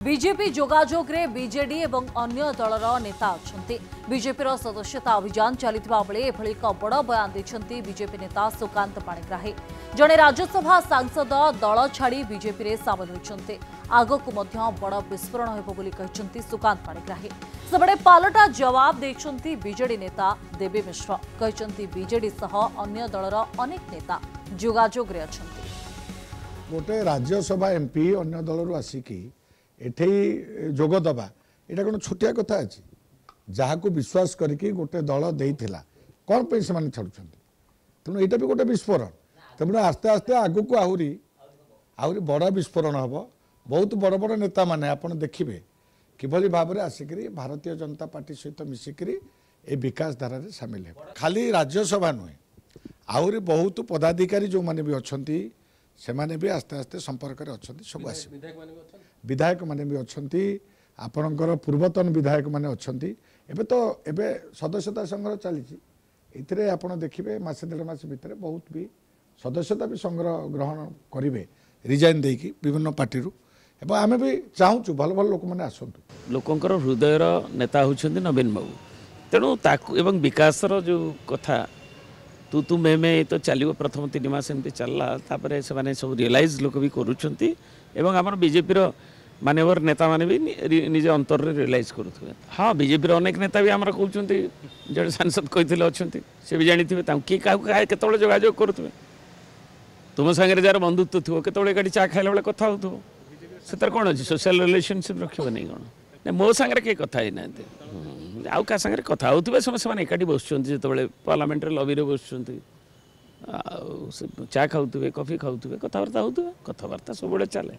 BJP जोगाजोग रे BJD एवं अन्य दलर नेता अछंती। बीजेपी सदस्यता अभियान चलिथिबा बेले एभଳି एक बड़ बयान दैछंती बीजेपी नेता सुकांत पाणिग्राही। जणे राज्यसभा सांसद दल छाड़ी बीजेपी रे सामिल होइछंती। आगकु मध्य बड़ विस्फोरण हेबो बोली कहिछंती सुकांत पाणिग्राही। सबडे पालटा जवाब दैछंती बीजेडी नेता देवी मिश्र। कहिछंती बीजेडी सह अन्य दलर अनेक नेता जोगाजोग रे अछंती। गोटे राज्यसभा एमपी अन्य दलर आसिकी एठे जोगदबा एटा कौन छोटिया कथा अच्छी जहाँ को विश्वास करके गोटे दल देइथिला कौन पे से छाड़ुं तेणु यहाँ भी गोटे विस्फोरण तेणु आस्ते आस्ते आगु को आहरी बड़ विस्फोरण हम बहुत बड़ बड़ नेता माने आपन देखिए किभली भाव में आसिक भारतीय जनता पार्टी सहित मिसिकी ए विकास धारा सामिल है। खाली राज्यसभा नुहे आहरी बहुत पदाधिकारी जो माने भी अच्छी से माने भी आस्ते आस्ते संपर्क में अच्छा सब आस विधायक माने भी अच्छा आपणकर पूर्वतन विधायक माने अच्छा एबे तो एबे सदस्यता संग्रह चली आप देखिए मसे देढ़ मास भितर बहुत भी सदस्यता भी संग्रह ग्रहण करेंगे रिजाइन देकी विभिन्न पार्टी एवं आम भी चाहूँ भल भल लोक मैंने आसतु लोकंर हृदयर नेता होउछन्ति नवीन बाबू तेणु ताकू एवं विकासर जो कथा तू मे तो चलो प्रथम 3 मास एमती चलला तापर से सब रियलाइज लोक भी करुँच आम बीजेपी मानवर नेता माने भी निजे अंतर रियलाइज करुवे। हाँ बीजेपी अनेक नेता भी आम कहते जो सांसद कही अच्छा से भी जानी थे किए क्या केत जोगाजोग करुवे तुम सागर जार बंधुत्व थो के चा खाइला बेले कथा हो से कौन अच्छी सोशल रिलेशनशिप रखिए नहीं कौन मो सागर किए कथा ही ना आउ क्या सागर कथा होते समस्त एकाठी बस जो पार्लियामेंट लबी बस चा खाऊ कॉफी खाऊ कथबार्ता हो कथबार्ता सब चले।